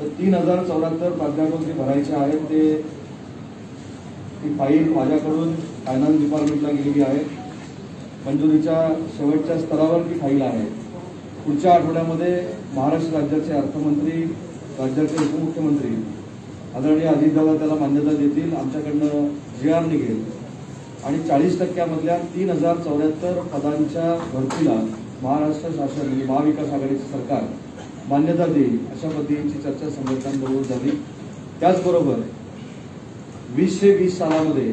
तर 3074 प्राध्यापक जे भरायचे आहेत ती फाईल माझ्याकडून फायनान्स डिपार्टमेंटला गेलेली आहे. मंजुरीच्या शेवटच्या स्तरावर ती फाईल आहे. पुढच्या आठवड्यामध्ये महाराष्ट्र राज्याचे अर्थमंत्री, राज्याचे उपमुख्यमंत्री आदरणीय अजितदादा त्याला मान्यता देतील. आमच्याकडनं GR निघेल आणि 40% मधल्या 3074 पदांच्या भरतीला महाराष्ट्र शासन म्हणजे महाविकास आघाडीचे सरकार मान्यता देईल अशा पद्धतीची चर्चा संघटनांबरोबर झाली. त्याचबरोबर 2020 सालामध्ये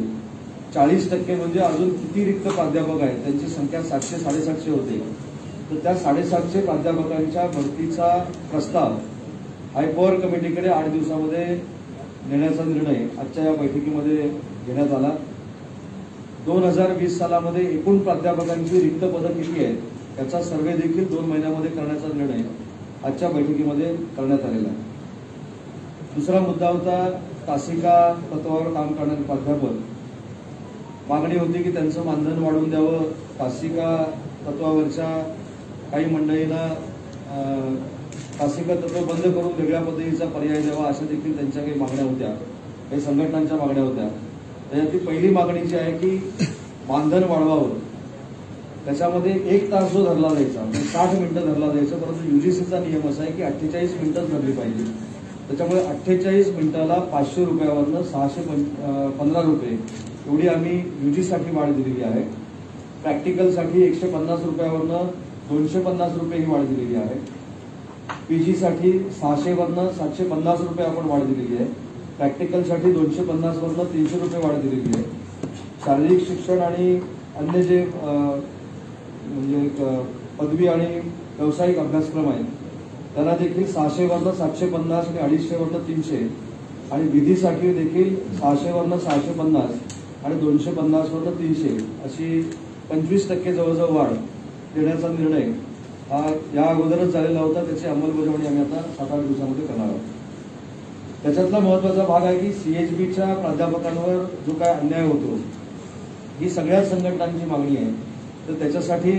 40% म्हणजे अजून किती रिक्त प्राध्यापक आहेत त्यांची संख्या 700-750 होते. तर त्या 750 प्राध्यापकांच्या भरतीचा प्रस्ताव हायपॉवर कमिटीकडे 8 दिवसामध्ये नेण्याचा निर्णय आजच्या या बैठकीमध्ये घेण्यात आला. 2020 सालामध्ये एकूण प्राध्यापकांची रिक्त पदं किती आहेत त्याचा सर्वे देखील 2 महिन्यामध्ये करण्याचा निर्णय आजच्या बैठकीमध्ये करण्यात आलेला आहे. दुसरा मुद्दा होता तासिका तत्वावर काम करणारे प्राध्यापक. मागणी होती की त्यांचं मानधन वाढवून द्यावं. तासिका तत्वावरच्या काही मंडळींना तासिका तत्व बंद करून वेगळ्या पद्धतीचा पर्याय द्यावा अशा देखील त्यांच्या काही मागण्या होत्या, काही संघटनांच्या मागण्या होत्या. त्याच्यातली पहिली मागणी जी आहे की मानधन वाढवावं. त्याच्यामध्ये 1 तास जो धरला जायचा 60 मिनिटं धरला जायचं, परंतु UGCचा नियम असा आहे की 48 मिनिटंच धरली पाहिजे. त्याच्यामुळे 48 मिनिटाला 500 रुपयावरनं 615 रुपये एवढी आम्ही UG वाढ दिलेली आहे. प्रॅक्टिकलसाठी 150 रुपयावरनं 250 रुपये ही वाढ दिलेली आहे. PG साठी 600 750 रुपये आपण वाढ दिलेली आहे. प्रॅक्टिकलसाठी 250 वरनं 300 रुपये वाढ दिलेली आहे. शारीरिक शिक्षण आणि अन्य जे म्हणजे पदवी आणि व्यावसायिक अभ्यासक्रम आहेत त्याला देखील 600 वरनं 750 आणि 250 वरनं 300 आणि विधीसाठी देखील 600 वरनं 650 आणि 250 वरनं 300 अशी 25% जवळजवळ वाढ देण्याचा निर्णय हा या अगोदरच झालेला होता. त्याची अंमलबजावणी आम्ही आता 7-8 दिवसामध्ये करणार आहोत. त्याच्यातला महत्वाचा भाग आहे की CHBच्या प्राध्यापकांवर जो काय अन्याय होतो ही सगळ्याच संघटनांची मागणी आहे. तर त्याच्यासाठी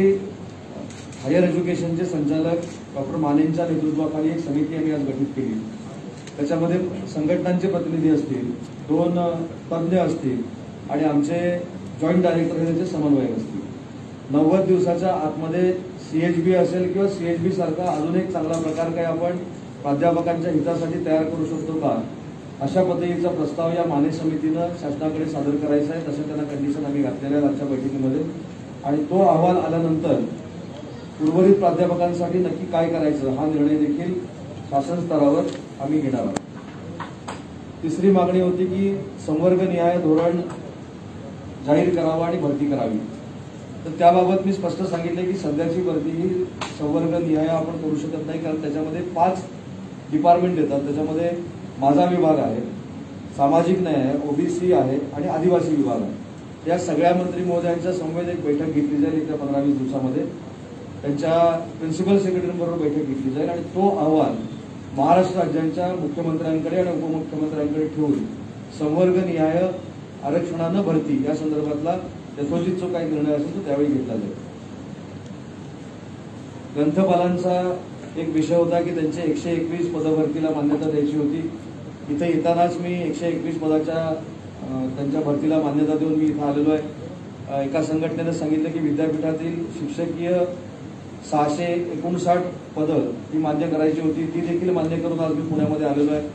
हायर एज्युकेशनचे संचालक डॉक्टर मानेंच्या नेतृत्वाखाली एक समिती आम्ही आज गठीत केली. त्याच्यामध्ये संघटनांचे प्रतिनिधी असतील, 2 तज्ज्ञ असतील आणि आमचे जॉईंट डायरेक्टर हे त्याचे समन्वयक असतील. 90 दिवसाच्या आतमध्ये CHB असेल किंवा CHB सारखा अजून एक चांगला प्रकार काही आपण प्राध्यापकांच्या हितासाठी तयार करू शकतो का अशा पद्धतीचा प्रस्ताव या माने समितीनं शासनाकडे सादर करायचा आहे. तशा त्यांना कंडिशन आम्ही घातलेल्या आहेत आजच्या बैठकीमध्ये आणि तो अहवाल आल्यानंतर उर्वरित प्राध्यापकांसाठी नक्की काय करायचं हा निर्णय देखील शासन स्तरावर आम्ही घेणार आहोत. तिसरी मागणी होती की संवर्गनिहाय धोरण जाहीर करावं आणि भरती करावी. तर त्याबाबत मी स्पष्ट सांगितले की सध्याची भरती ही संवर्गनिहाय आपण करू शकत नाही, कारण त्याच्यामध्ये 5 डिपार्टमेंट येतात. त्याच्यामध्ये माझा विभाग आहे, सामाजिक न्याय आहे, OBC आहे आणि आदिवासी विभाग आहे. या सगळ्या मंत्री महोदयांच्या समवेत एक बैठक घेतली जाईल येत्या 15-20 दिवसामध्ये. त्यांच्या प्रिन्सिपल सेक्रेटरीबरोबर बैठक घेतली जाईल आणि तो अहवाल महाराष्ट्र राज्यांच्या मुख्यमंत्र्यांकडे आणि उपमुख्यमंत्र्यांकडे ठेवून संवर्गनिहाय आरक्षणानं भरती या संदर्भातला यथोचित जो काही निर्णय असेल तो त्यावेळी घेतला जाईल. ग्रंथपालांचा एक विषय होता की त्यांचे 121 पदभरतीला मान्यता द्यायची होती. इथे येतानाच मी 121 पदाच्या त्यांच्या भरतीला मान्यता देऊन मी इथं आलेलो आहे. एका संघटनेनं सांगितलं की विद्यापीठातील शिक्षकीय 659 पदं ती मान्य करायची होती, ती देखील मान्य करून आज मी पुण्यामध्ये आलेलो आहे.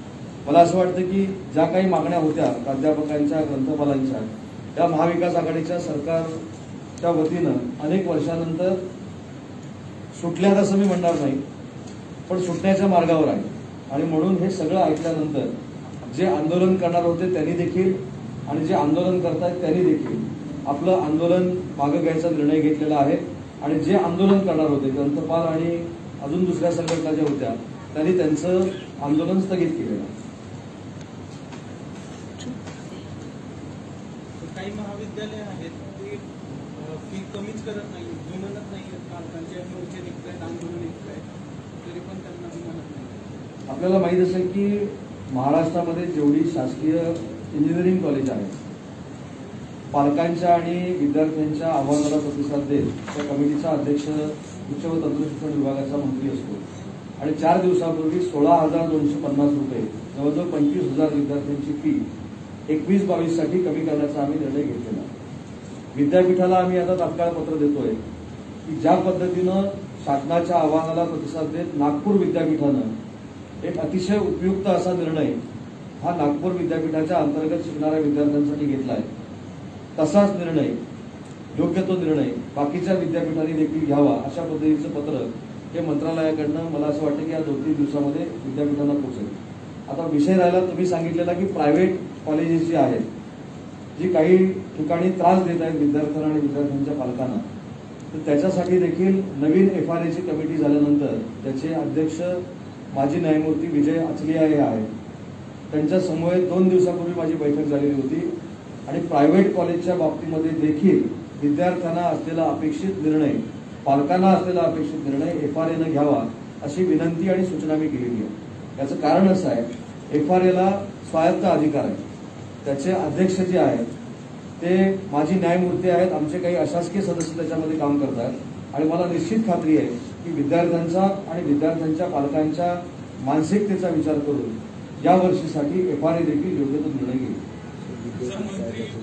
मला असं वाटतं की ज्या काही मागण्या होत्या प्राध्यापकांच्या, ग्रंथपालांच्या, त्या महाविकास आघाडीच्या सरकारच्या वतीनं अनेक वर्षानंतर सुटल्यात असं मी म्हणणार नाही, पण सुटण्याच्या मार्गावर आहे. आणि म्हणून हे सगळं ऐकल्यानंतर जे आंदोलन करणार होते त्यांनी देखील आणि जे आंदोलन करतायत त्यांनी देखील आपलं आंदोलन मागे घ्यायचा निर्णय घेतलेला आहे. आणि जे आंदोलन करणार होते ग्रंथपाल आणि अजून दुसऱ्या संघटना ज्या होत्या त्यांनी त्यांचं आंदोलन स्थगित केलेलं आहे. काही महाविद्यालय आहेत ते फी कमीच करत नाही, जुमानत नाही. पालकांचे मोर्चे निघत आहेत, आंदोलन निघत आहेत, तरी पण त्यांना जुमानत नाही. आपल्याला माहीत असेल की महाराष्ट्रामध्ये जेवढी शासकीय इंजिनिअरिंग कॉलेज आहेत, पालकांच्या आणि विद्यार्थ्यांच्या आव्हानाला प्रतिसाद देत त्या कमिटीचा अध्यक्ष उच्च व तंत्रशिक्षण विभागाचा मंत्री असतो आणि 4 दिवसापूर्वी 16,250 रुपये जवळजवळ 25,000 विद्यार्थ्यांची फी 21-22 साठी कमी करण्याचा आम्ही निर्णय घेतलेला. विद्यापीठाला आम्ही आता तात्काळ पत्र देतोय की ज्या पद्धतीनं शासनाच्या आवाहनाला प्रतिसाद देत नागपूर विद्यापीठानं एक अतिशय उपयुक्त असा निर्णय हा नागपूर विद्यापीठाच्या अंतर्गत शिकणाऱ्या विद्यार्थ्यांसाठी घेतलाय, तसाच निर्णय, योग्य तो निर्णय बाकीच्या विद्यापीठांनी देखील घ्यावा अशा पद्धतीचं पत्र हे मंत्रालयाकडनं मला असं वाटतं की या 2-3 दिवसामध्ये विद्यापीठांना पोहोचेल. आता विषय राहिला तुम्ही सांगितलेला की प्रायव्हेट कॉलेजेस जी आहेत, जी काही ठिकाणी त्रास देत आहेत विद्यार्थ्यांना आणि विद्यार्थ्यांच्या पालकांना, तर त्याच्यासाठी देखील नवीन FRAची कमिटी झाल्यानंतर त्याचे अध्यक्ष माजी न्यायमूर्ती विजय अचलिया हे आहेत. त्यांच्या समवेत 2 दिवसापूर्वी माझी बैठक झालेली होती आणि प्रायव्हेट कॉलेजच्या बाबतीमध्ये देखील विद्यार्थ्यांना असलेला अपेक्षित निर्णय, पालकांना असलेला अपेक्षित निर्णय FRAनं घ्यावा अशी विनंती आणि सूचना मी केलेली आहे. याचं कारण असं आहे, FRAला स्वायत्त अधिकार आहे. त्याचे अध्यक्ष जे आहेत ते माजी न्यायमूर्ती आहेत, आमचे काही अशासकीय सदस्य त्याच्यामध्ये काम करतात आणि मला निश्चित खात्री आहे की विद्यार्थ्यांचा आणि विद्यार्थ्यांच्या पालकांच्या मानसिकतेचा विचार करून या वर्षीसाठी FRA देखील योग्य तो निर्णय घेईल.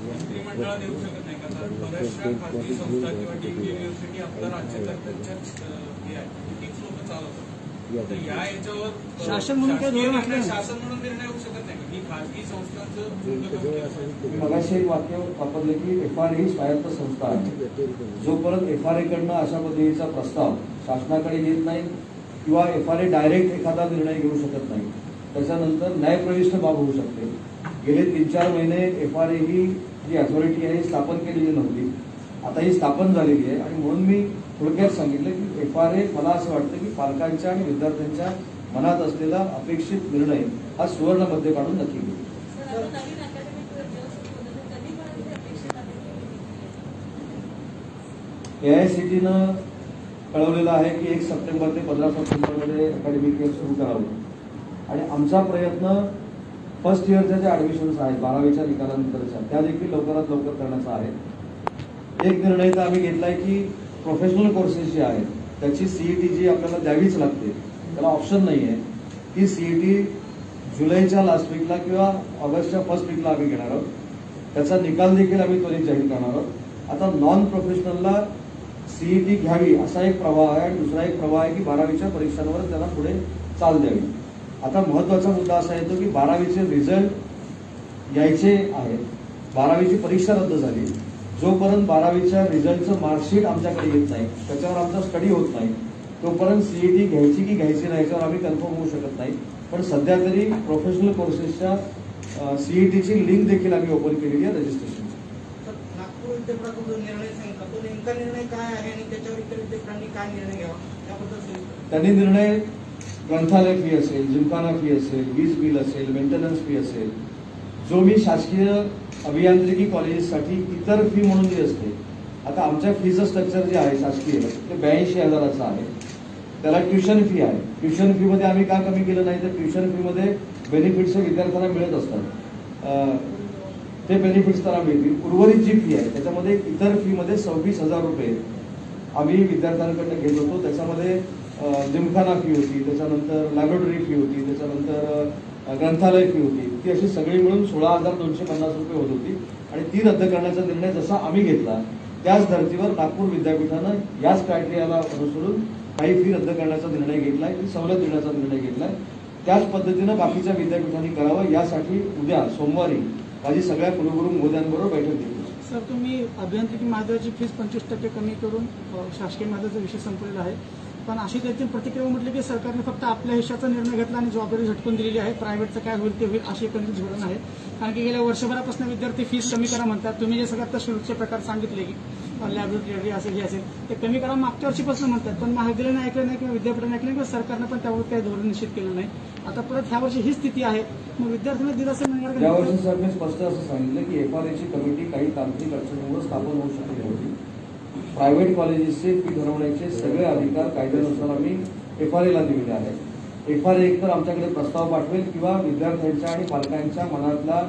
मंत्रिमंडळात येऊ शकत नाही का? बऱ्याचशा खाजगी संस्था किंवा डीम्ड युनिव्हर्सिटी आपल्या राज्यकर्त्यांच्याच हे आहे, तीच लोक चालवतात. तर या याच्यावर शासन म्हणून निर्णय होऊ शकत नाही का की खाजगी संस्थांचं? मी मगाशी एक वाक्य वापरले की FRA ही स्वायत्त संस्था आहे. जोपर्यंत FRAकडनं अशा पद्धतीचा प्रस्ताव शासनाकडे येत नाही किंवा FRA डायरेक्ट एखादा निर्णय घेऊ शकत नाही, त्याच्यानंतर न्यायप्रविष्ट बाब होऊ शकते. गेले 3-4 महिने FRA ही जी अथॉरिटी आहे स्थापन केलेली नव्हती, आता ही स्थापन झालेली आहे आणि म्हणून मी थोडक्यात सांगितलं की FRA मला असं वाटतं की पालकांच्या आणि विद्यार्थ्यांच्या मनात असलेला अपेक्षित निर्णय हा सुवर्ण मध्ये काढून नक्की घेईल. AICTनं कळवलेलं आहे की 1 सप्टेंबर ते 15 सप्टेंबरमध्ये अकॅडमिक इयर सुरू करावं आणि आमचा प्रयत्न फर्स्ट इयरच्या ज्या ऍडमिशन्स आहेत 12वीच्या निकालानंतरच्या त्या देखील लवकरात लवकर करण्याचा आहे. एक निर्णय तर आम्ही घेतलाय की प्रोफेशनल कोर्सेस जे आहेत त्याची CET जी आपल्याला द्यावीच लागते, त्याला ऑप्शन नाही आहे, ती CET जुलैच्या लास्ट वीकला किंवा ऑगस्टच्या फर्स्ट वीकला आम्ही घेणार आहोत. त्याचा निकाल देखील आम्ही त्वरित जाहीर करणार आहोत. आता नॉन प्रोफेशनलला CET घ्यावी असा एक प्रवाह आहे आणि दुसरा एक प्रवाह आहे की 12वीच्या परीक्षांवर त्याला पुढे चाल द्यावी. आता महत्वाचा मुद्दा असा येतो की 12वीचे रिझल्ट यायचे आहेत, 12वीची परीक्षा रद्द झाली, जोपर्यंत 12वीच्या रिझल्टचं मार्कशीट आमच्याकडे येत नाही, त्याच्यावर आमचा स्टडी होत नाही, तोपर्यंत CET घ्यायची की घ्यायची नाही याच्यावर आम्ही कन्फर्म होऊ शकत नाही. पण सध्या तरी प्रोफेशनल कोर्सेसच्या CETची लिंक देखील आम्ही ओपन केलेली आहे रजिस्ट्रेशन. नागपूर विद्यापीठाचा जो निर्णय सांगितला तो नेमका निर्णय काय आहे आणि त्याच्यावर इतर विद्यापीठांनी काय निर्णय घ्यावा त्याबद्दल त्यांनी निर्णय ग्रंथालय फी असेल, जिमखाना फी असेल, वीज बिल असेल, मेंटेनन्स फी असेल, जो मी शासकीय अभियांत्रिकी कॉलेजेससाठी इतर फी म्हणून जी असते, आता आमच्या फीचं स्ट्रक्चर जे आहे शासकीय ते 82,000चं आहे. त्याला ट्युशन फी आहे. ट्युशन फी मध्ये आम्ही का कमी केलं नाही तर ट्युशन फी मध्ये बेनिफिट्स विद्यार्थ्यांना मिळत असतात, ते बेनिफिट्स त्यांना मिळतील. उर्वरित जी फी आहे त्याच्यामध्ये इतर फी मध्ये 26,000 रुपये आम्ही विद्यार्थ्यांकडनं घेत होतो. त्याच्यामध्ये जिमखाना फी होती, त्याच्यानंतर लॅबोरेटरी फी होती, त्याच्यानंतर ग्रंथालय फी होती, ती अशी सगळी मिळून 16,250 रुपये होत होती आणि ती रद्द करण्याचा निर्णय जसा आम्ही घेतला त्याच धर्तीवर नागपूर विद्यापीठानं याच क्रायटेरियाला अनुसरून काही फी रद्द करण्याचा निर्णय घेतलाय, ती सवलत देण्याचा निर्णय घेतलाय. त्याच पद्धतीनं बाकीच्या विद्यापीठांनी करावं यासाठी उद्या सोमवारी माझी सगळ्या कुलगुरू महोदयांबरोबर बैठक घेतली. सर, तुम्ही अभियांत्रिकी महाविद्यालयाची फीस 25% कमी करून शासकीय महाविद्यालयाचा विषय संपलेला आहे, पण अशी त्याची प्रतिक्रिया म्हटली की सरकारने फक्त आपल्या हिश्श्याचा निर्णय घेतला आणि जबाबदारी झटकून दिलेली आहे, प्रायव्हेटचं काय होईल ते होईल अशी एकंदरीत धोरण आहे. कारण की गेल्या वर्षभरापासून विद्यार्थी फीस कमी करा म्हणतात. तुम्ही जे सगळ्यात शुल्कचे प्रकार सांगितले की लॅबोरेटरी असेल हे असेल ते कमी करा मागच्या वर्षीपासून म्हणतात, पण महाविद्यालयाने ऐकलं नाही किंवा विद्यापीठाने ऐकलं किंवा सरकारनं पण त्यावर काही धोरण निश्चित केलं नाही. आता परत ह्या वर्षी ही स्थिती आहे, मग विद्यार्थ्यांना दिलासा मिळणार. यावर्षी सर मी स्पष्ट असं सांगितलं की FRAची कमिटी काही तांत्रिक अडचणीमुळे स्थापन होऊ शकली होती. प्रायव्हेट कॉलेजेसचे फी ठरवण्याचे सगळे अधिकार कायद्यानुसार आम्ही FRAला दिलेले आहेत. FRA एकतर आमच्याकडे प्रस्ताव पाठवेल किंवा विद्यार्थ्यांच्या आणि पालकांच्या मनातला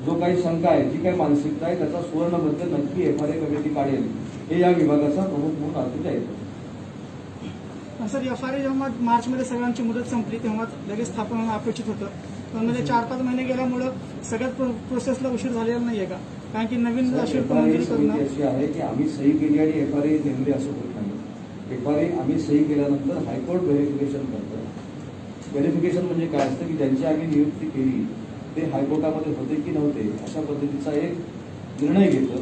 जो काही शंका आहे, जी काही मानसिकता आहे त्याचा सुवर्ण मध्य नक्की FRA कमिटी काढेल, हे या विभागाचा प्रमुख म्हणून अर्थ द्यायचं. सर FRA जेव्हा मार्चमध्ये सगळ्यांची मुदत संपली तेव्हा लगेच स्थापन होणं अपेक्षित होतं, पण मध्ये 4-5 महिने गेल्यामुळं सगळ्यात प्रोसेसला उशीर झालेला नाहीये का? कारण की नवीन शुल्क मंजुरी करणं अशी आहे की आम्ही सही केली आणि FRA नेमली असं होत नाही. FRA आम्ही सही केल्यानंतर हायकोर्ट व्हेरिफिकेशन करतं. व्हेरिफिकेशन म्हणजे काय असतं की ज्यांची आम्ही नियुक्ती केली ते हायकोर्टामध्ये होते की नव्हते अशा पद्धतीचा एक निर्णय घेतं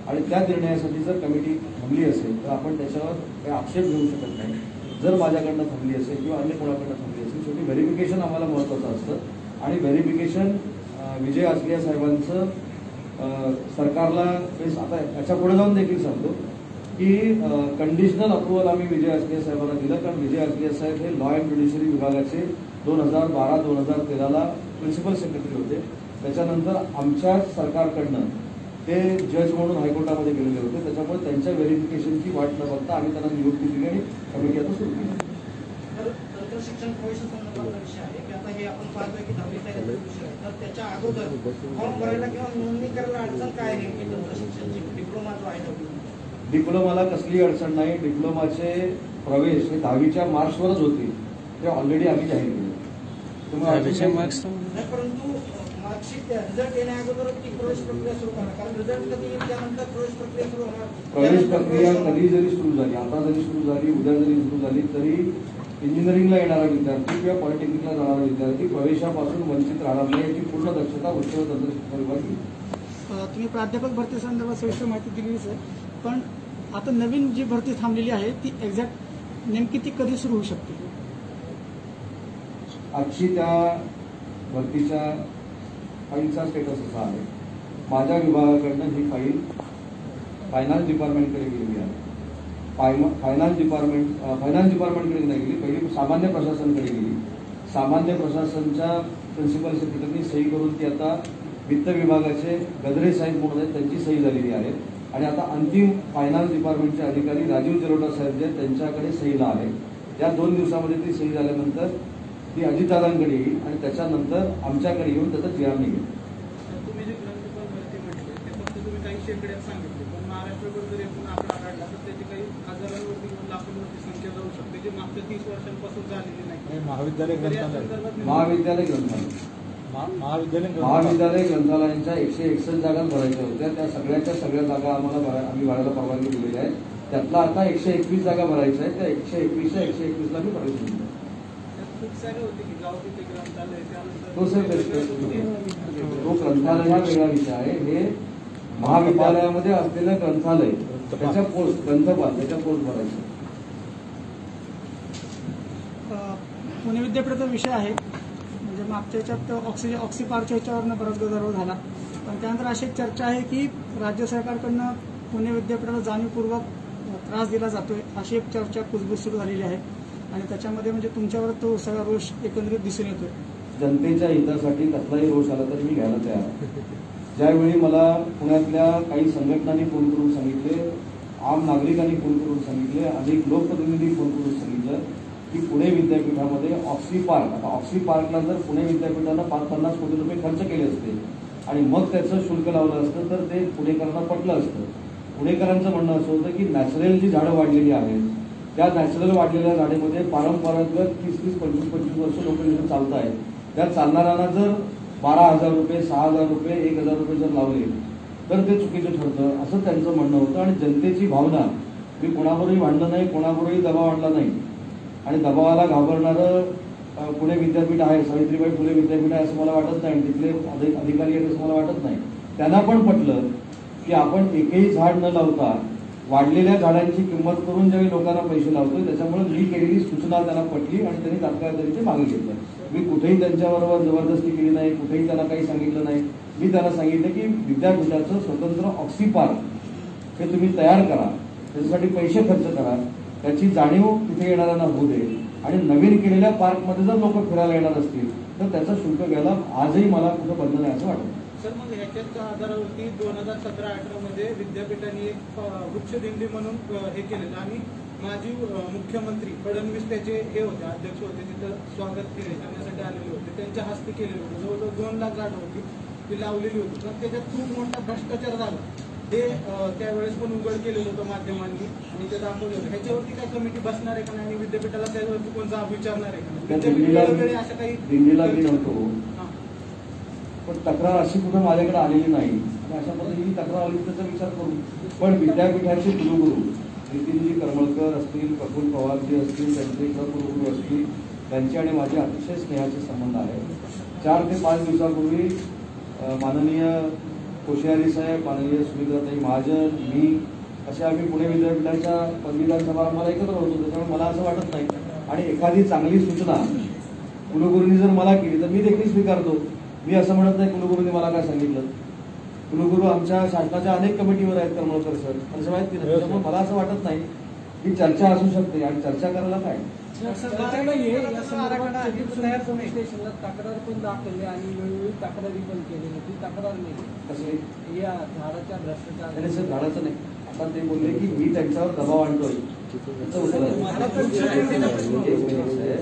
आणि त्या निर्णयासाठी जर कमिटी थांबली असेल तर आपण त्याच्यावर काही आक्षेप घेऊ शकत नाही. जर माझ्याकडनं थांबली असेल किंवा अन्य कोणाकडनं थांबली असेल, शेवटी व्हेरिफिकेशन आम्हाला महत्त्वाचं असतं आणि व्हेरिफिकेशन विजय आसलिया साहेबांचं सरकारला आता याच्या पुढे जाऊन देखील सांगतो की कंडिशनल अप्रुव्हल आम्ही विजय आसलिया साहेबांना दिलं, कारण विजय आसलिया साहेब हे लॉ अँड ज्युडिशरी विभागाचे 2012-2013ला प्रिन्सिपल सेक्रेटरी होते. त्याच्यानंतर आमच्या सरकारकडनं ते जज म्हणून हायकोर्टामध्ये गेलेले होते. त्याच्यामुळे त्यांच्या व्हेरिफिकेशनची वाट न बघता आम्ही त्यांना नियुक्ती दिली आणि कमिटी आता सुरू केली. शिक्षण प्रवेश संदर्भातला विषय आहे की आता हे आपण पाहतोय की 10वी विषय आहे, तर त्याच्या अगोदर फॉर्म भरायला किंवा नोंदणी करायला अडचण काय आहे की तंत्रशिक्षणची डिप्लोमा जो आहे? डिप्लोमाला कसली अडचण नाही. डिप्लोमाचे प्रवेश हे 10वीच्या मार्क्सवरच होते, ते ऑलरेडी आम्ही जाहीर केले. परंतु मार्कशीट रिझल्ट येण्याअगोदर ती प्रवेश प्रक्रिया सुरू करणार, कारण रिझल्ट कधी येईल त्यानंतर प्रवेश प्रक्रिया सुरू होणार. प्रवेश प्रक्रिया कधी जरी सुरू झाली, आता जरी सुरू झाली, उद्या जरी सुरू झाली, तरी इंजिनिअरिंगला येणारा विद्यार्थी किंवा पॉलिटेक्निकला जाणारा विद्यार्थी प्रवेशापासून वंचित राहणार नाही याची पूर्ण दक्षता उच्च व तंत्र शिक्षण विभाग घेईल. तुम्ही प्राध्यापक भरती संदर्भात सविस्तर माहिती दिलीच आहे, पण आता नवीन जी भरती थांबलेली आहे ती एक्झॅक्ट नेमकी ती कधी सुरू होऊ शकते? आजची त्या भरतीच्या फाईलचा स्टेटस असा आहे, माझ्या विभागाकडनं ही फाईल फायनान्स डिपार्टमेंटकडे गेलेली आहे. फायनान्स डिपार्टमेंटकडे नाही गेली, पहिली सामान्य प्रशासनकडे गेली. सामान्य प्रशासनच्या प्रिन्सिपल सेक्रेटरीनी सही करून ती आता वित्त विभागाचे गदरे साहेब म्हणून आहेत त्यांची सही झालेली आहे आणि आता अंतिम फायनान्स डिपार्टमेंटचे अधिकारी राजीव जलोटा साहेब जे त्यांच्याकडे सहीला आहे. या 2 दिवसामध्ये ती सही झाल्यानंतर ती अजितदादांकडे येईल आणि त्याच्यानंतर आमच्याकडे येऊन त्याचा GR निघेल. तुम्ही जे ग्रंथपाल भरती म्हटले ते फक्त तुम्ही काही शेकड्यात सांगितले, पण महाराष्ट्रभर जर एकूण आकडा काढला तर त्याची काही हजारांवरती किंवा लाखोंवरती संख्या जाऊ शकते, जी मागच्या 30 वर्षांपासून झालेली नाही. महाविद्यालय ग्रंथालयांच्या 161 जागा भरायच्या होत्या. त्या सगळ्या जागा आम्ही भरायला परवानगी दिलेली आहे. त्यातला आता 121 जागा भरायच्या आहेत. त्या 121च्या 121ला मी परवानगी दिली. खूप सारे होते की गाव तिथे ग्रंथालय, तो ग्रंथालय हा वेगळा विषय आहे. हे महाविद्यालयामध्ये असलेलं ग्रंथालय त्याच्या पोस्ट ग्रंथपाल त्याच्या पोस्ट भरायचं. पुणे विद्यापीठाचा विषय आहे, म्हणजे मागच्या याच्यात ऑक्सीपारच्या ह्याच्यावरनं बराच गदारोळ झाला, पण त्यानंतर अशी चर्चा आहे की राज्य सरकारकडनं पुणे विद्यापीठाला जाणीवपूर्वक त्रास दिला जातोय, अशी एक चर्चा कुजबूज सुरू झालेली आहे आणि त्याच्यामध्ये म्हणजे तुमच्यावर तो सगळा रोष एकंदरीत दिसून येतोय. जनतेच्या हितासाठी कसलाही रोष आला तर मी घ्यायला तयार आहे. ज्यावेळी मला पुण्यातल्या काही संघटनांनी फोन करून सांगितले, आम नागरिकांनी फोन करून सांगितले, अनेक लोकप्रतिनिधी फोन करून सांगितलं की पुणे विद्यापीठामध्ये ऑक्सी पार्क, आता ऑक्सी पार्कला जर पुणे विद्यापीठानं 50 कोटी रुपये खर्च केले असते आणि मग त्याचं शुल्क लावलं असतं तर ते पुणेकरांना पटलं असतं. पुणेकरांचं म्हणणं असं होतं की नॅचरल जी झाडं वाढलेली आहेत त्या नॅचरल वाढलेल्या झाडेमध्ये परंपरागत 30-25 वर्ष लोक इथे चालत आहेत. त्या चालणाऱ्यांना जर 12,000 रुपये, 6,000 रुपये, 1,000 रुपये जर लावले तर ते चुकीचं ठरतं असं त्यांचं म्हणणं होतं. आणि जनतेची भावना, मी कोणाबरोबरही भांडलं नाही, कोणाबरोबरही दबाव आणला नाही आणि दबावाला घाबरणारं पुणे विद्यापीठ आहे, सावित्रीबाई फुले विद्यापीठ आहे असं मला वाटत नाही, तिथले अधिकारी आहेत असं मला वाटत नाही. त्यांना पण पटलं की आपण एकही झाड न लावता वाढलेल्या झाडांची किंमत करून ज्यावेळी लोकांना पैसे लावतोय, त्याच्यामुळे मी केलेली सूचना त्यांना पटली आणि त्यांनी तात्काळ तरी ते मागे घेतलं. मी कुठेही त्यांच्याबरोबर जबरदस्ती केली नाही, कुठेही त्यांना काही सांगितलं नाही. मी त्यांना सांगितलं की विद्यापीठाचं स्वतंत्र ऑक्सी पार्क हे तुम्ही तयार करा, त्याच्यासाठी पैसे खर्च करा, त्याची जाणीव तिथे येणाऱ्यांना होऊ दे आणि नवीन केलेल्या पार्कमध्ये जर लोक फिरायला येणार असतील तर त्याचं शुल्क घ्यायला आजही मला कुठं बंधन आहे असं वाटतं. सर, मग ह्याच्याच्या आधारावरती 2017-18 मध्ये विद्यापीठाने एक वृक्ष दिंडी म्हणून हे केलेलं आणि माजी मुख्यमंत्री फडणवीस त्याचे हे होते, अध्यक्ष होते, तिथं स्वागत केले करण्यासाठी आलेले होते, त्यांच्या हस्ते केलेलं होतं. जवळजवळ 2 लाख झाडं होती ती लावलेली होती, पण त्याच्यात खूप मोठा भ्रष्टाचार झाला. ते त्यावेळेस पण उघड केलेलं होतं माध्यमांनी आणि ते दाखवलं होतं. ह्याच्यावरती काय कमिटी बसणार आहे का नाही आणि विद्यापीठाला त्याच्यावरती कोण जाब विचारणार आहे का नाही? असं काही दिल्लीला मी नव्हतो, हां. पण तक्रार अशी कुठं माझ्याकडे आलेली नाही आणि अशा पद्धतीने तक्रार आली त्याचा विचार करू. पण विद्यापीठाचे कुलगुरू नितीनजी करमळकर असतील, प्रफुल्ल पवारजी असतील, त्यांचे कुलगुरू असतील, त्यांचे आणि माझे अतिशय स्नेहाचे संबंध आहेत. 4 ते 5 दिवसापूर्वी माननीय कोश्यारी साहेब, माननीय सुमित्राताई महाजन, मी असे आम्ही पुणे विद्यापीठाच्या पदवीदान समारंभाला एकत्र होतो. त्याच्यामुळे मला असं वाटत नाही आणि एखादी चांगली सूचना कुलगुरूंनी जर मला केली तर मी देखील स्वीकारतो. मी असं म्हणत नाही कुलगुरूंनी मला काय सांगितलं. कुलगुरू आमच्या शासनाच्या अनेक कमिटीवर आहेत, करमळकर सर, असं माहिती नाही. त्याच्यामुळे मला असं वाटत नाही की चर्चा असू शकते आणि चर्चा करायला काय. स्टेशनला तक्रार पण दाखवली आणि वेळोवेळी तक्रारी पण केली होती. तक्रार नाही कसे या झाडाच्या भ्रष्टाचार नाही सर, झाडाचं नाही. आता ते बोलले की मी त्यांच्यावर दबाव आणतोय. त्याचं उत्तर आहे.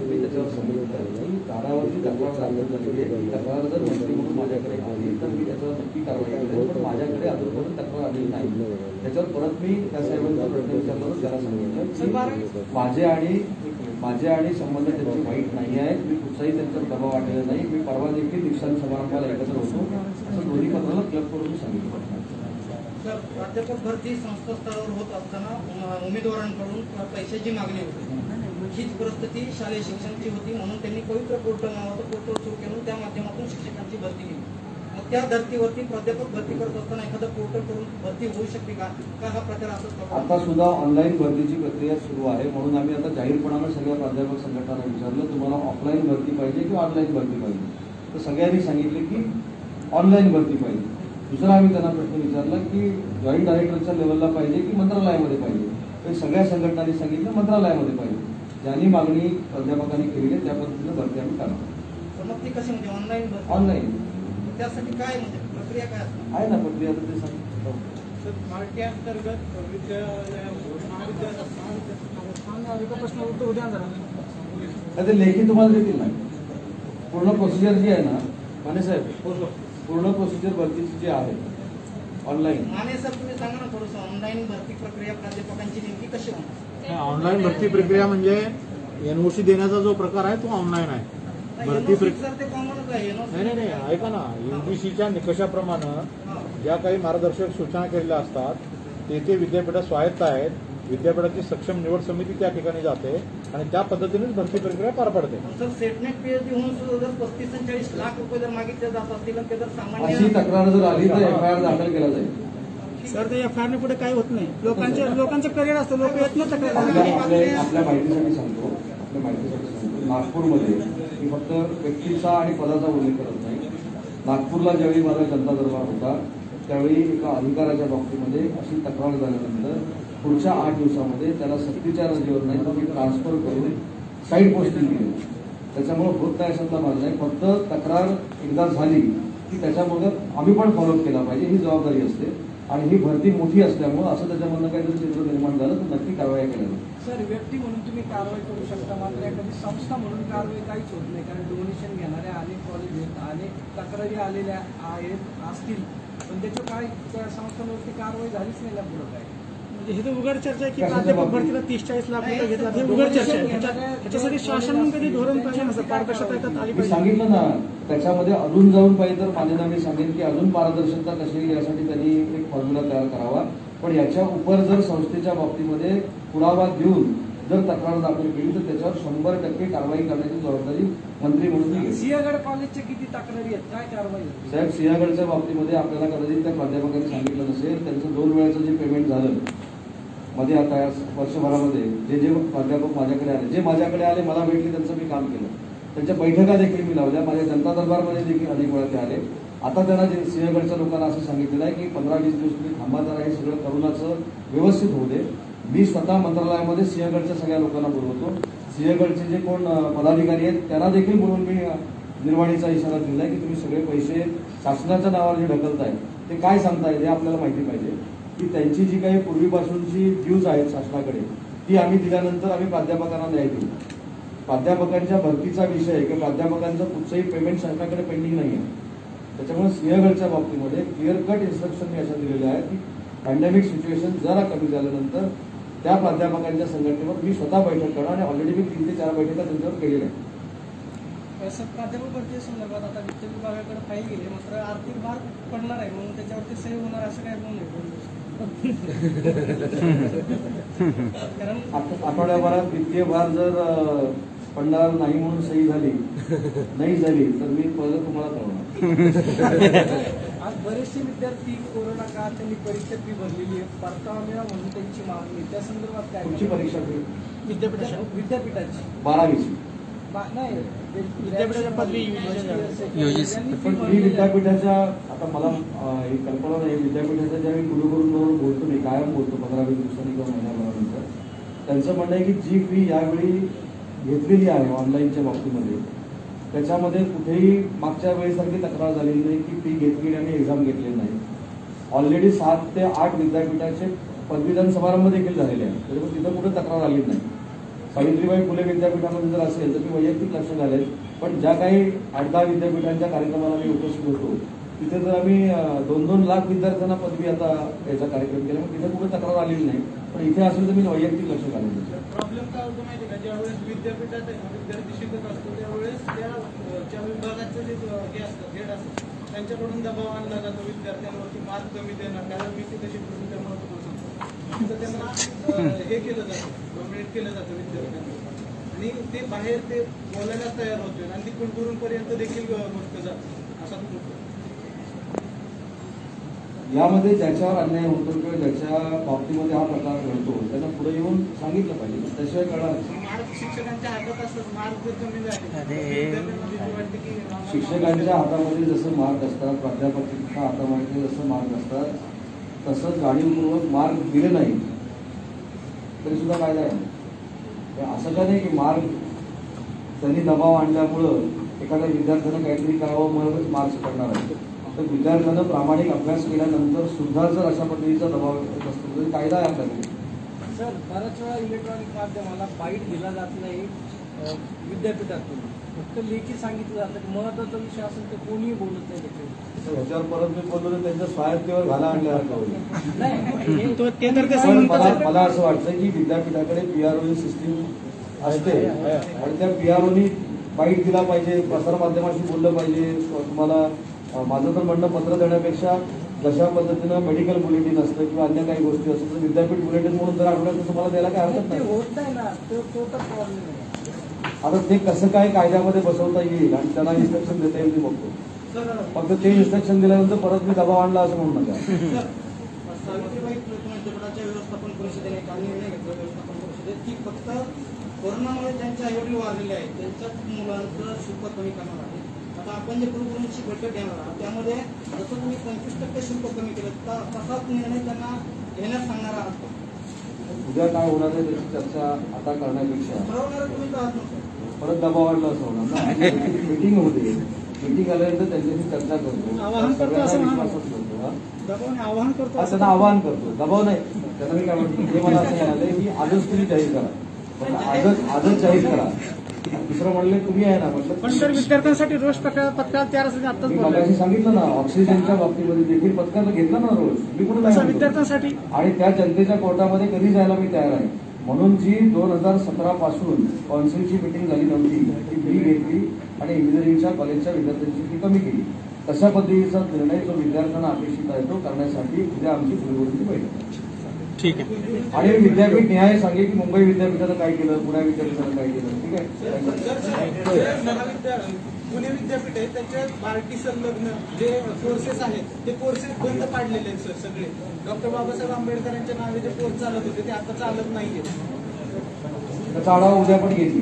मी त्याच्यावर समजून नाही. झाडावरती तक्रार दाखल झाली आहे. तक्रार जर मंत्री म्हणून माझ्याकडे आली तर मी त्याच्यावर नक्की कारवाई करेन, पण माझ्याकडे अजूनपर्यंत तक्रार आलेली नाही. त्याच्यावर परत मी त्या साहेबांचा प्रश्न विचारला, त्याला सांगितलं माझे आणि संबंध त्यांचे वाईट नाही आहेत. मी कुठचाही त्यांच्यावर दबाव आणलेला नाही. मी परवा देखील दीक्षांत समारंभाला एकत्र होतो असं दोन्ही पत्राला क्लब करून सांगितलं. सर, प्राध्यापक भरती संस्था स्तरावर होत असताना उमेदवारांकडून पैशाची मागणी होती. हीच परिस्थिती शालेय शिक्षणाची होती, म्हणून त्यांनी पवित्र पोर्टल नावाचं पोर्टल सुरू केलं, त्या माध्यमातून शिक्षकांची भरती केली. मग त्या धर्तीवरती प्राध्यापक भरती करत असताना एखादं पोर्टल करून भरती होऊ शकते का हा प्रकार असं आता सुद्धा ऑनलाईन भरतीची प्रक्रिया सुरू आहे. म्हणून आम्ही आता जाहीरपणानं सगळ्या प्राध्यापक संघटनांना विचारलं, तुम्हाला ऑफलाईन भरती पाहिजे किंवा ऑनलाईन भरती पाहिजे. तर सगळ्यांनी सांगितले की ऑनलाईन भरती पाहिजे. दुसरा आम्ही त्यांना प्रश्न विचारला की जॉईंट डायरेक्टरच्या लेवलला पाहिजे की मंत्रालयामध्ये पाहिजे. तर सगळ्या संघटनांनी सांगितलं मंत्रालयामध्ये पाहिजे. ज्यांनी मागणी प्राध्यापकांनी केली आहे त्या पद्धतीनं भरती आम्ही करणार. मग ती कशी म्हणजे ऑनलाईन भरती? ऑनलाईन त्यासाठी काय म्हणजे प्रक्रिया काय असणार आहे ना प्रक्रिया, तर ते सांगितलं. मार्टी अंतर्गत प्रश्न उत्तर उद्या जरा ते लेखी तुम्हाला देतील नाही. पूर्ण प्रोसिजर जी आहे ना माने साहेब, पूर्ण प्रोसिजर भरतीची जी आहे ऑनलाईन. माने सर, तुम्ही सांगा ना थोडंसं ऑनलाईन भरती प्रक्रिया प्राध्यापकांची नेमकी कशी होणार? ऑनलाईन भरती प्रक्रिया म्हणजे एनओसी देण्याचा जो प्रकार आहे तो ऑनलाईन आहे. भरती सर ते कॉमनच आहे. नाही ऐका ना, युजीसीच्या निकषाप्रमाणे ज्या काही मार्गदर्शक सूचना केलेल्या असतात ते विद्यापीठात स्वायत्त आहेत. विद्यापीठाची सक्षम निवड समिती त्या ठिकाणी जाते आणि त्या पद्धतीनेच भरती प्रक्रिया पार पडते. सर, सेटनेट पीएचडी होऊन सुद्धा जर 35-40 लाख रुपये जर मागितले जात असतील ते जर सामान्य अशी तक्रार जर आली तर एफआयआर दाखल केला जाईल. सर, ते एफआयआर पुढे काही होत नाही. लोकांचं करिअर असतं, लोक येत नाही तक्रार. आपल्या माहितीसाठी सांगतो, नागपूरमध्ये मी फक्त व्यक्तीचा आणि पदाचा उल्लेख करत नाही. नागपूरला ज्यावेळी माझा जनता दरबार होता त्यावेळी एका अधिकाऱ्याच्या बाबतीमध्ये अशी तक्रार झाल्यानंतर पुढच्या 8 दिवसामध्ये त्याला सक्तीच्या रजेवर नाही तर मी ट्रान्सफर करून साईड पोस्टिंग केली. त्याच्यामुळे होत नाही अशातला माझं नाही. फक्त तक्रार एकदा झाली की त्याच्यामध्ये आम्ही पण फॉलोअप केला पाहिजे, ही जबाबदारी असते. आणि ही भरती मोठी असल्यामुळे असं त्याच्यामधनं काहीतरी चित्र निर्माण झालं तर नक्की कारवाई केल्या जाईल. सर, व्यक्ती म्हणून तुम्ही कारवाई करू शकता, मात्र एखादी संस्था म्हणून कारवाई काहीच होत नाही. कारण डोनेशन घेणारे अनेक कॉलेज आहेत, अनेक तक्रारी आलेल्या असतील, पण त्याच्या काय त्या संस्थांवरती कारवाई झालीच नाही ना पुढं काय. म्हणजे हे तर उघड चर्चा आहे की प्राध्यापक भरतीला 30-40 लाख रुपये घेतला. हे उघड चर्चा आहे. त्याच्यासाठी शासन म्हणून कधी धोरण पाहिजे ना सर, पारदर्शकता आली मी पाहिजे. सांगितलं ना, त्याच्यामध्ये अजून जाऊन पाहिजे तर माझ्या मी सांगेन की अजून पारदर्शकता कशी येईल यासाठी त्यांनी एक फॉर्म्युला तयार करावा. पण याच्या उपर जर संस्थेच्या बाबतीमध्ये पुरावा देऊन जर तक्रार दाखल केली तर त्याच्यावर 100% कारवाई करण्याची जबाबदारी मंत्री म्हणून मी घेईन. सिंहगड कॉलेजच्या किती तक्रारी आहेत, काय कारवाई होती? साहेब, सिंहगडच्या बाबतीमध्ये आपल्याला कदाचित त्या प्राध्यापकांनी सांगितलं नसेल. त्यांचं 2 वेळाचं जे पेमेंट झालं मध्ये आता या वर्षभरामध्ये जे प्राध्यापक माझ्याकडे आले मला भेटले त्यांचं मी काम केलं. त्यांच्या बैठका देखील मी लावल्या. माझ्या जनता दरबारमध्ये देखील अनेक वेळा ते आले. आता त्यांना सिंहगडच्या लोकांना असं सांगितलेलं आहे की 15-20 दिवस तुम्ही थांबा, जरा हे सगळं करोनाचं व्यवस्थित होऊ दे. मी स्वतः मंत्रालयामध्ये सिंहगडच्या सगळ्या लोकांना बोलवतो. सिंहगडचे जे कोण पदाधिकारी आहेत त्यांना देखील बोलून मी निर्वाणीचा इशारा दिलाय की तुम्ही सगळे पैसे शासनाच्या नावावर जे ढकलताय ते काय सांगताय हे आपल्याला माहिती पाहिजे. की त्यांची जी काही पूर्वीपासूनची ड्यूज आहेत शासनाकडे ती आम्ही दिल्यानंतर आम्ही प्राध्यापकांना न्याय देऊ. प्राध्यापकांच्या भरतीचा विषय किंवा प्राध्यापकांचं कुठचंही पेमेंट शासनाकडे पेंडिंग नाही आहे. त्याच्यामुळे सिंहगडच्या बाबतीमध्ये क्लिअर कट इन्स्ट्रक्शन मी अशा दिलेल्या आहेत की पॅन्डेमिक सिच्युएशन जरा कमी झाल्यानंतर त्या प्राध्यापकांच्या संघटनेवर मी स्वतः बैठक करणार आणि ऑलरेडी मी 3 ते 4 बैठका त्यांच्यावर केलेल्या आहेत. सर, प्राध्यापक भरती संदर्भात आता वित्त विभागाकडे फाईल गेली, मात्र आर्थिक भार पडणार आहे म्हणून त्याच्यावरती सही होणार असं काय म्हणून कारण आठवड्याभरात वित्तीय भार जर पडणार नाही म्हणून सही झाली तर मी परत तुम्हाला कळवणार. आज बरेचसे विद्यार्थी कोरोना काळात त्यांनी परीक्षा फी भरलेली आहे, परतावा मिळा म्हणून त्यांची मागणी, त्या संदर्भात काय? तुमची परीक्षा फी विद्यापीठाची 12वीची. नाही, विद्यापीठाच्या पदवी पण मी विद्यापीठाच्या आता मला ही कल्पना नाही. विद्यापीठाच्या ज्या मी कुलगुरूंबरोबर बोलतो, मी कायम बोलतो 15-20 दिवसांनी किंवा महिन्याभरानंतर, त्यांचं म्हणणं आहे की जी फी यावेळी घेतलेली आहे ऑनलाईनच्या बाबतीमध्ये त्याच्यामध्ये कुठेही मागच्या वेळेसारखी तक्रार झालेली नाही की फी घेतली आणि एक्झाम घेतली नाही. ऑलरेडी 7 ते 8 विद्यापीठाचे पदवीदान समारंभ देखील झालेले आहेत, त्याच्यामुळे तिथं कुठे तक्रार आली नाही. सावित्रीबाई फुले विद्यापीठामध्ये जर असेल तर मी वैयक्तिक लक्ष घालेल, पण ज्या काही 8-10 विद्यापीठांच्या कार्यक्रमाला मी उपस्थित होतो तिथे जर आम्ही 2-2 लाख विद्यार्थ्यांना पदवी आता याचा कार्यक्रम केला, मग तिथे कुठे तक्रार आलेली नाही. पण इथे असेल तर मी वैयक्तिक लक्ष घालेल. प्रॉब्लेम काय होतो माहिती का, ज्यावेळेस विद्यापीठात विद्यार्थी शिकत असतो त्यावेळेस त्या विभागाचे जे हे असतात हेड असतात त्यांच्याकडून दबाव आणला जातो विद्यार्थ्यांवरती, मार्क कमी देणार, कारण मी तिथे शिकतो त्यामुळे तर त्यांना हे केलं जातं, डॉमिनेट केलं जातं विद्यार्थ्यांना, आणि ते बाहेर ते बोलायला तयार होते आणि ती कुलगुरूंपर्यंत देखील गोष्ट जाते. असा तो यामध्ये ज्याच्यावर अन्याय होतो किंवा ज्याच्या बाबतीमध्ये हा प्रकार घडतो त्यांना पुढे येऊन सांगितलं पाहिजे, त्याशिवाय कळणार. मार्क शिक्षकांच्या हातात असतात, मार्क जर कमी झाले वाटते की शिक्षकांच्या हातामध्ये जसं मार्क असतात, प्राध्यापकांच्या हातामध्ये जसं मार्क असतात, तसं जाणीवपूर्वक मार्क दिले नाही तरी सुद्धा कायदा आहे. असं काय नाही की मार्क त्यांनी दबाव आणल्यामुळं एखाद्या विद्यार्थ्यानं काहीतरी करावं म्हणूनच मार्क्स पडणार आहे. तर विद्यार्थ्यानं प्रामाणिक अभ्यास केल्यानंतर सुद्धा जर अशा पद्धतीचा दबाव येत असतो तर कायदा आहे आपल्याकडे. सर, बऱ्याच वेळा इलेक्ट्रॉनिक माध्यमाला बाईट दिला जात नाही विद्यापीठातून, फक्त लेखी सांगितलं जातं की महत्वाचा विषय असेल तर कोणीही बोलत नाही त्याच्यावर. ह्याच्यावर परत मी बोललो तर त्यांच्या स्वायत्तेवर घाला आणल्यासारखं होईल. नाही, मला असं वाटतं की विद्यापीठाकडे PRO सिस्टीम असते आणि त्या PROनी बाईट दिला पाहिजे, प्रसारमाध्यमाशी बोललं पाहिजे. तुम्हाला माझं तर म्हणणं पत्र देण्यापेक्षा जशा पद्धतीनं मेडिकल बुलेटिन असतं किंवा अन्य काही गोष्टी असतात तर विद्यापीठ बुलेटिन म्हणून जर आठवड्यात तुम्हाला द्यायला काय हरकत नाही. होत नाही ना, तो तर प्रॉब्लेम आहे. आता ते कसं काय कायद्यामध्ये बसवता येईल आणि त्यांना इन्स्ट्रक्शन देता येईल ते बघतो. फक्त ते इन्स्ट्रक्शन दिल्यानंतर परत मी दबाव आणला असं म्हणू नका. सावित्रीबाई विद्यापीठाच्या व्यवस्थापन परिषदेने काल निर्णय घेतला व्यवस्थापन परिषदेत की फक्त कोरोनामुळे ज्यांचे आईवडील वारलेले आहेत त्यांच्याच मुलांचं शुल्क कमी करणार आहे. आता आपण जे कुलगुरूंची बैठक घेणार आहोत त्यामध्ये जसं तुम्ही 25% शुल्क कमी केलं तर तसाच निर्णय त्यांना घेण्यास सांगणार आहात. उद्या काय होणार आहे त्याची चर्चा आता करण्यापेक्षा ठरवणार तुम्ही तर आहात ना. परत दबाव आणला असं होणार ना. मीटिंग होते, मीटिंग आल्यानंतर त्यांच्याशी चर्चा करतो, आवाहन करतो असं विश्वासात करतो. दबावाने आवाहन करतो हा त्यांना आवाहन करतो, दबाव नाही. त्यांना मी काय म्हणतो हे मला असं म्हणाले की आजच तुम्ही जाहीर करा, आजच जाहीर करा. दुसरं म्हणले तुम्ही आहे ना म्हटलं. पण जर विद्यार्थ्यांसाठी रोज पत्कार तयार असेल आताच मी मगाशी सांगितलं ना ऑक्सिजनच्या बाबतीमध्ये देखील पत्कार घेतला ना रोज. मी कुठे नाही विद्यार्थ्यांसाठी आणि त्या जनतेच्या कोर्टामध्ये कधी जायला मी तयार आहे. म्हणून जी 2017 पासून कौन्सिलची मिटिंग झाली नव्हती ती फी घेतली आणि इंजिनिअरिंगच्या कॉलेजच्या विद्यार्थ्यांची फी कमी केली. तशा पद्धतीचा निर्णय जो विद्यार्थ्यांना अपेक्षित आहे तो करण्यासाठी उद्या आमची कुलगुरूंची बैठक आहे. ठीक आहे. आणि विद्यापीठ न्याय सांगेल की मुंबई विद्यापीठानं काय केलं, पुणे विद्यापीठानं काय केलं. ठीक आहे. पुणे विद्यापीठ आहे त्याच्यात बार्टी संलग्न जे कोर्सेस आहेत ते कोर्सेस बंद पाडलेले आहेत सर सगळे. डॉक्टर बाबासाहेब आंबेडकरांच्या नावे जे कोर्स चालत होते ते आता चालत नाहीये. त्याचा आढावा उद्या पण घेतली.